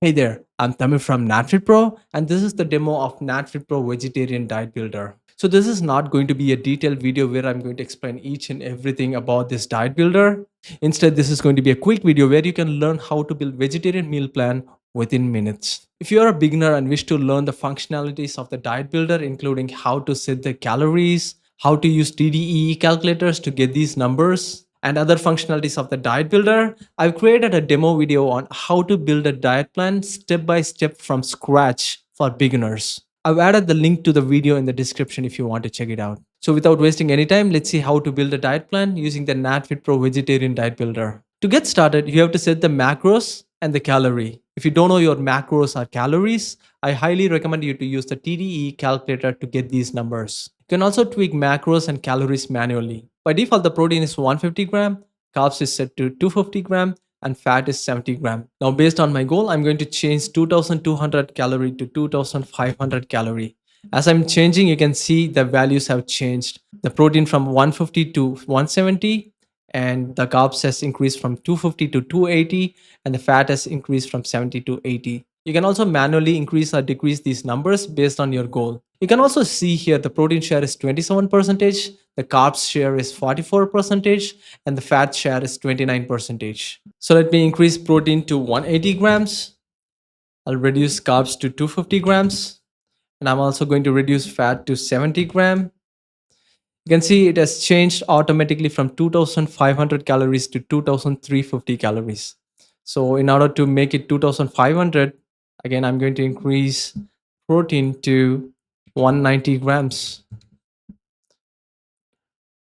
Hey there, I'm Tamil from NatFit Pro, and this is the demo of NatFit Pro Vegetarian Diet Builder. So this is not going to be a detailed video where I'm going to explain each and everything about this diet builder. Instead, this is going to be a quick video where you can learn how to build vegetarian meal plan within minutes. If you are a beginner and wish to learn the functionalities of the diet builder, including how to set the calories, how to use TDEE calculators to get these numbers, and other functionalities of the diet builder, I've created a demo video on how to build a diet plan step by step from scratch for beginners. I've added the link to the video in the description if you want to check it out. So without wasting any time, let's see how to build a diet plan using the NatFit Pro Vegetarian Diet Builder. To get started, you have to set the macros and the calorie. If you don't know your macros or calories, I highly recommend you to use the TDEE calculator to get these numbers. You can also tweak macros and calories manually. By default, the protein is 150 gram, carbs is set to 250 gram, and fat is 70 gram. Now, based on my goal, I'm going to change 2200 calorie to 2500 calorie. As I'm changing, you can see the values have changed. The protein from 150 to 170, and the carbs has increased from 250 to 280, and the fat has increased from 70 to 80. You can also manually increase or decrease these numbers based on your goal. You can also see here the protein share is 27%, the carbs share is 44%, and the fat share is 29%. So let me increase protein to 180 grams. I'll reduce carbs to 250 grams. And I'm also going to reduce fat to 70 gram. You can see it has changed automatically from 2500 calories to 2350 calories. So in order to make it 2500, again, I'm going to increase protein to 190 grams,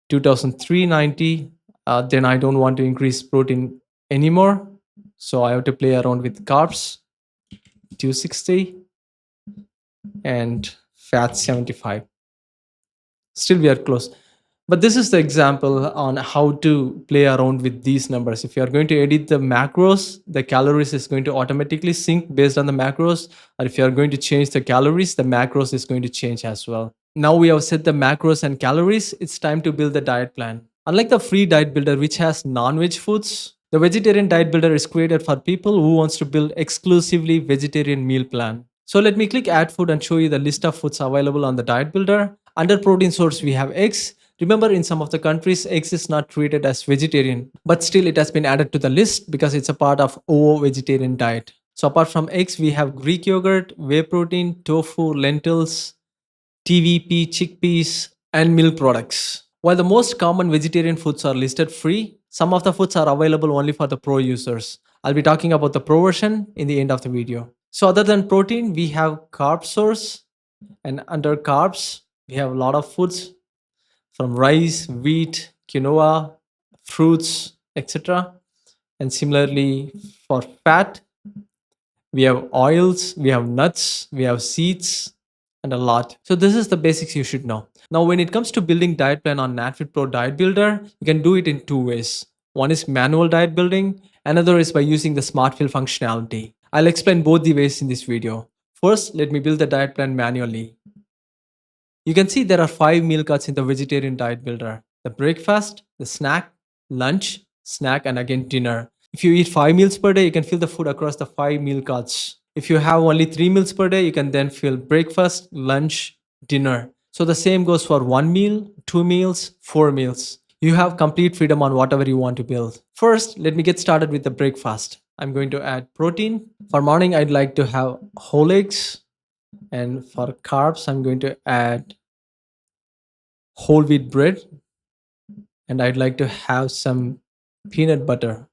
2390. Then I don't want to increase protein anymore. So I have to play around with carbs, 260, and fat 75. Still we are close, but this is the example on how to play around with these numbers. If you are going to edit the macros, the calories is going to automatically sync based on the macros, or if you are going to change the calories, the macros is going to change as well. Now we have set the macros and calories, it's time to build the diet plan. Unlike the free diet builder which has non-veg foods, the vegetarian diet builder is created for people who wants to build exclusively vegetarian meal plan. So let me click add food and show you the list of foods available on the diet builder. Under protein source, we have eggs. Remember, in some of the countries, eggs is not treated as vegetarian, but still it has been added to the list because it's a part of OO vegetarian diet. So apart from eggs, we have Greek yogurt, whey protein, tofu, lentils, TVP, chickpeas, and milk products. While the most common vegetarian foods are listed free, some of the foods are available only for the pro users. I'll be talking about the pro version in the end of the video. So other than protein, we have carb source, and under carbs, we have a lot of foods from rice, wheat, quinoa, fruits, etc. And similarly for fat, we have oils, we have nuts, we have seeds, and a lot. So this is the basics you should know. Now, when it comes to building diet plan on NatFit Pro Diet Builder, you can do it in two ways. One is manual diet building, another is by using the Smart Fill functionality. I'll explain both the ways in this video. First, let me build the diet plan manually. You can see there are 5 meal cuts in the vegetarian diet builder: the breakfast, the snack, lunch, snack, and again dinner. If you eat 5 meals per day, you can fill the food across the 5 meal cuts. If you have only 3 meals per day, you can then fill breakfast, lunch, dinner. So the same goes for 1 meal, 2 meals, 4 meals. You have complete freedom on whatever you want to build. First, let me get started with the breakfast. I'm going to add protein. For morning, I'd like to have whole eggs. And for carbs, I'm going to add whole wheat bread. And I'd like to have some peanut butter.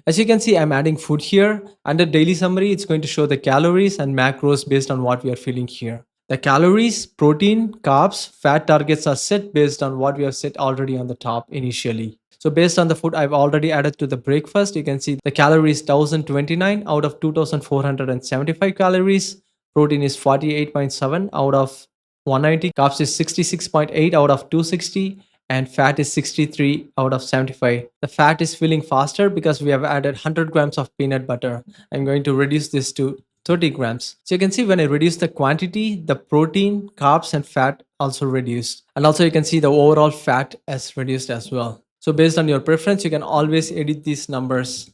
As you can see, I'm adding food here. Under daily summary, it's going to show the calories and macros based on what we are filling here. The calories, protein, carbs, fat targets are set based on what we have set already on the top initially. So based on the food I've already added to the breakfast, you can see the calories 1029 out of 2475 calories. Protein is 48.7 out of 190. Carbs is 66.8 out of 260. And fat is 63 out of 75. The fat is filling faster because we have added 100 grams of peanut butter. I'm going to reduce this to 30 grams. So you can see when I reduce the quantity, the protein, carbs, and fat also reduced. And also you can see the overall fat has reduced as well. So based on your preference, you can always edit these numbers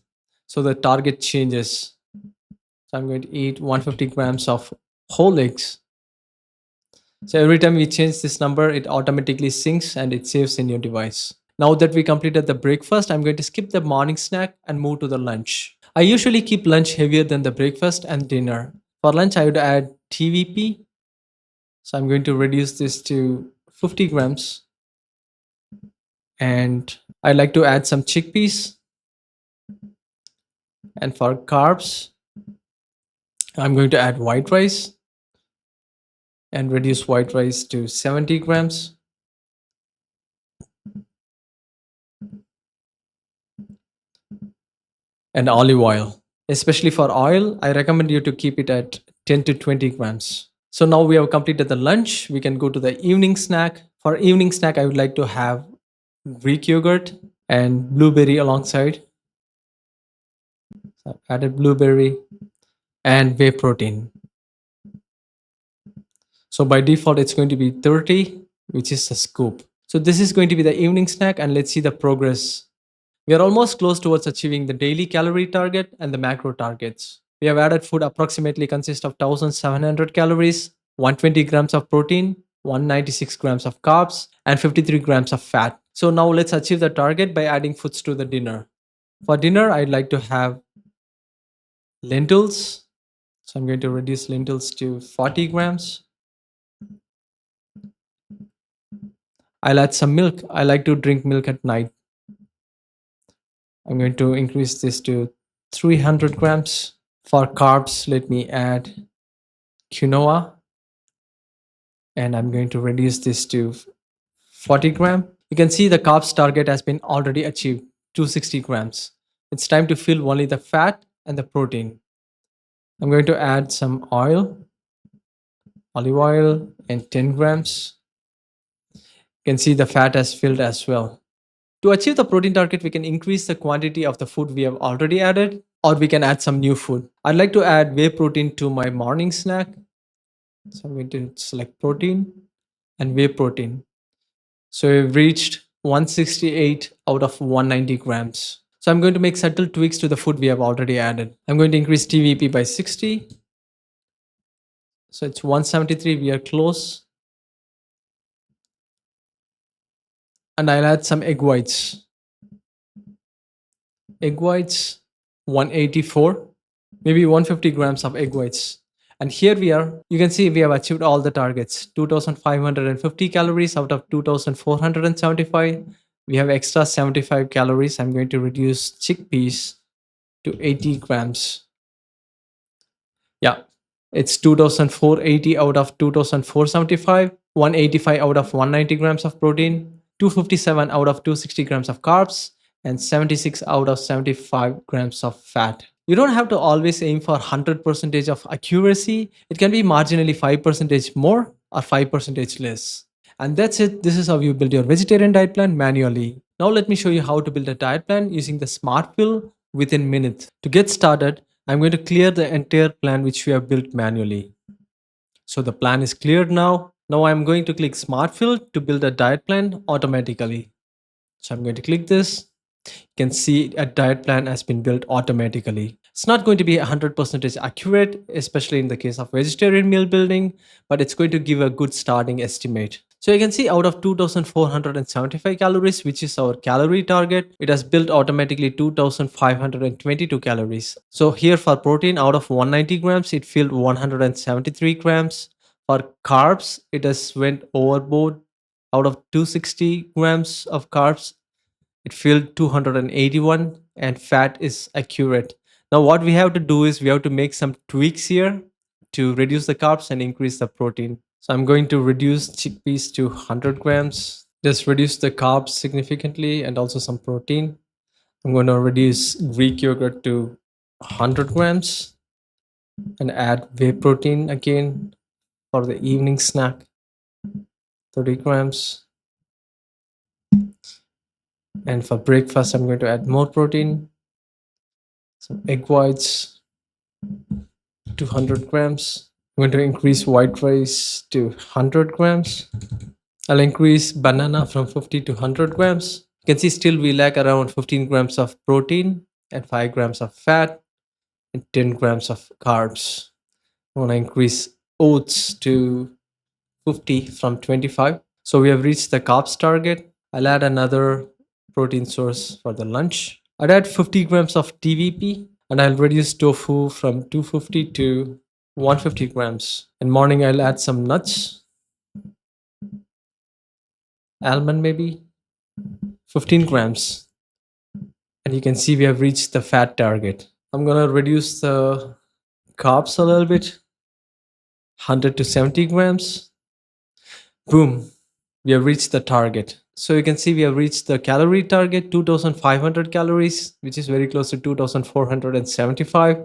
so the target changes. So I'm going to eat 150 grams of whole eggs. So every time we change this number, it automatically syncs and it saves in your device. Now that we completed the breakfast, I'm going to skip the morning snack and move to the lunch. I usually keep lunch heavier than the breakfast and dinner. For lunch, I would add TVP. So I'm going to reduce this to 50 grams. And I like to add some chickpeas. And for carbs, I'm going to add white rice and reduce white rice to 70 grams. And olive oil. Especially for oil, I recommend you to keep it at 10 to 20 grams. So now we have completed the lunch. We can go to the evening snack. For evening snack, I would like to have Greek yogurt and blueberry alongside. So I've added blueberry and whey protein. So by default, it's going to be 30, which is a scoop. So this is going to be the evening snack, and let's see the progress. We are almost close towards achieving the daily calorie target and the macro targets. We have added food approximately consists of 1700 calories, 120 grams of protein, 196 grams of carbs, and 53 grams of fat. So now let's achieve the target by adding foods to the dinner. For dinner, I'd like to have lentils. So I'm going to reduce lentils to 40 grams. I'll add some milk. I like to drink milk at night. I'm going to increase this to 300 grams. For carbs, let me add quinoa. And I'm going to reduce this to 40 gram. You can see the carbs target has been already achieved, 260 grams. It's time to fill only the fat and the protein. I'm going to add some oil, olive oil, and 10 grams. You can see the fat has filled as well. To achieve the protein target, we can increase the quantity of the food we have already added, or we can add some new food. I'd like to add whey protein to my morning snack. So I'm going to select protein and whey protein. So we've reached 168 out of 190 grams. So I'm going to make subtle tweaks to the food we have already added. I'm going to increase TVP by 60. So it's 173, we are close. And I'll add some egg whites. Egg whites, 184, maybe 150 grams of egg whites. And here we are, you can see we have achieved all the targets, 2550 calories out of 2475. We have extra 75 calories. I'm going to reduce chickpeas to 80 grams. Yeah, it's 2480 out of 2475, 185 out of 190 grams of protein, 257 out of 260 grams of carbs, and 76 out of 75 grams of fat. You don't have to always aim for 100% of accuracy. It can be marginally 5% more or 5% less. And that's it. This is how you build your vegetarian diet plan manually. Now let me show you how to build a diet plan using the Smart Fill within minutes. To get started, I'm going to clear the entire plan which we have built manually. So the plan is cleared now. Now I'm going to click Smart Fill to build a diet plan automatically. So I'm going to click this. You can see a diet plan has been built automatically. It's not going to be 100% accurate, especially in the case of vegetarian meal building, but it's going to give a good starting estimate. So you can see out of 2475 calories, which is our calorie target, it has built automatically 2522 calories. So here for protein, out of 190 grams, it filled 173 grams. For carbs, it has went overboard. Out of 260 grams of carbs, it filled 281, and fat is accurate. Now what we have to do is we have to make some tweaks here to reduce the carbs and increase the protein. So I'm going to reduce chickpeas to 100 grams. Just reduce the carbs significantly and also some protein. I'm going to reduce Greek yogurt to 100 grams and add whey protein again for the evening snack, 30 grams. And for breakfast, I'm going to add more protein, some egg whites, 200 grams. I'm going to increase white rice to 100 grams. I'll increase banana from 50 to 100 grams. You can see still we lack around 15 grams of protein and 5 grams of fat. and 10 grams of carbs. I want to increase oats to 50 from 25. So we have reached the carbs target. I'll add another protein source for the lunch. I'd add 50 grams of TVP and I'll reduce tofu from 250 to 150 grams. In morning, I'll add some nuts, almond maybe, 15 grams. And you can see we have reached the fat target. I'm gonna reduce the carbs a little bit, 100 to 70 grams. Boom, we have reached the target. So you can see we have reached the calorie target, 2500 calories, which is very close to 2475,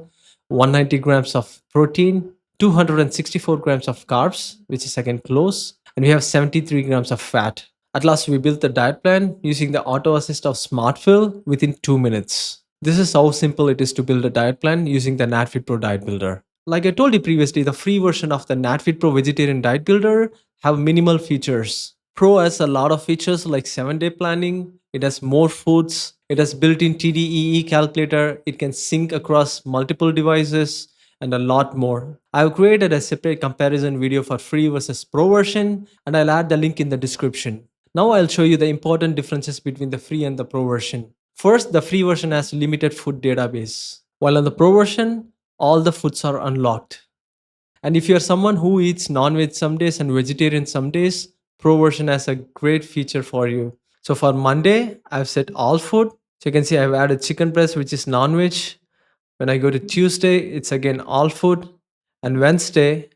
190 grams of protein, 264 grams of carbs, which is again close, and we have 73 grams of fat. At last, we built the diet plan using the auto assist of SmartFill within 2 minutes. This is how simple it is to build a diet plan using the NatFit Pro Diet Builder. Like I told you previously, the free version of the NatFit Pro Vegetarian Diet Builder have minimal features. Pro has a lot of features like 7-day planning, it has more foods, it has built-in TDEE calculator, it can sync across multiple devices, and a lot more. I've created a separate comparison video for free versus pro version, and I'll add the link in the description. Now I'll show you the important differences between the free and the pro version. First, the free version has limited food database, while on the pro version, all the foods are unlocked. And if you're someone who eats non-veg some days and vegetarian some days, Pro version has a great feature for you. So for Monday, I've set all food. So you can see I've added chicken breast, which is non-veg. When I go to Tuesday, it's again all food. And Wednesday,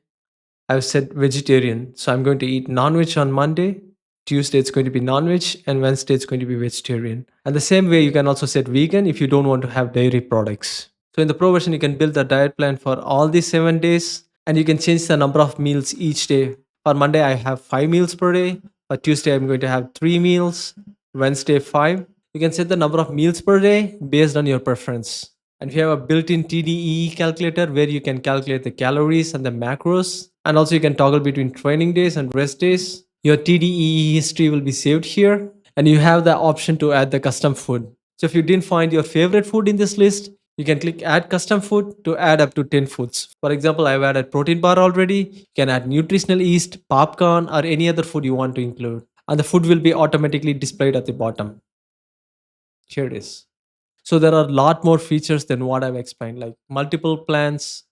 I've set vegetarian. So I'm going to eat non-veg on Monday. Tuesday, it's going to be non-veg. And Wednesday, it's going to be vegetarian. And the same way, you can also set vegan if you don't want to have dairy products. So in the Pro version, you can build a diet plan for all these 7 days. And you can change the number of meals each day. For Monday, I have 5 meals per day. For Tuesday, I'm going to have 3 meals. Wednesday, 5. You can set the number of meals per day based on your preference. And we have a built-in TDEE calculator where you can calculate the calories and the macros. And also you can toggle between training days and rest days. Your TDEE history will be saved here. And you have the option to add the custom food. So if you didn't find your favorite food in this list, you can click add custom food to add up to 10 foods. For example, I've added protein bar already. You can add nutritional yeast, popcorn, or any other food you want to include. And the food will be automatically displayed at the bottom. Here it is. So there are a lot more features than what I've explained, like multiple plans,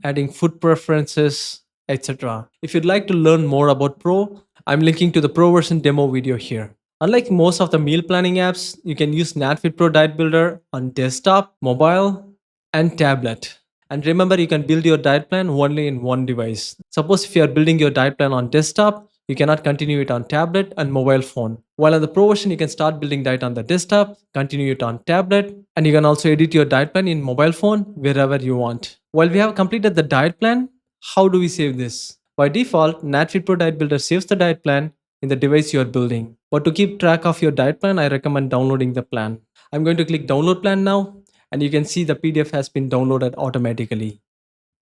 adding food preferences, etc. If you'd like to learn more about Pro, I'm linking to the Pro version demo video here. Unlike most of the meal planning apps, you can use NatFit Pro Diet Builder on desktop, mobile, and tablet. And remember, you can build your diet plan only in one device. Suppose if you are building your diet plan on desktop, you cannot continue it on tablet and mobile phone. While on the Pro version, you can start building diet on the desktop, continue it on tablet, and you can also edit your diet plan in mobile phone wherever you want. While we have completed the diet plan, how do we save this? By default, NatFit Pro Diet Builder saves the diet plan in the device you are building. But to keep track of your diet plan, I recommend downloading the plan. I'm going to click download plan now, and you can see the PDF has been downloaded automatically.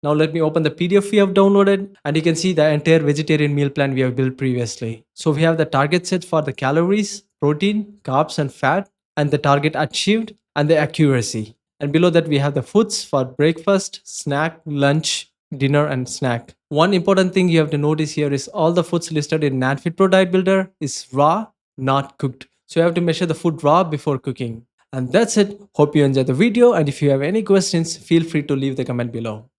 Now let me open the PDF we have downloaded, and you can see the entire vegetarian meal plan we have built previously. So we have the target set for the calories, protein, carbs, and fat, and the target achieved, and the accuracy. And below that we have the foods for breakfast, snack, lunch, dinner, and snack. One important thing you have to notice here is all the foods listed in NatFit Pro Diet Builder is raw, not cooked. So you have to measure the food raw before cooking. And that's it. Hope you enjoyed the video, and if you have any questions, feel free to leave the comment below.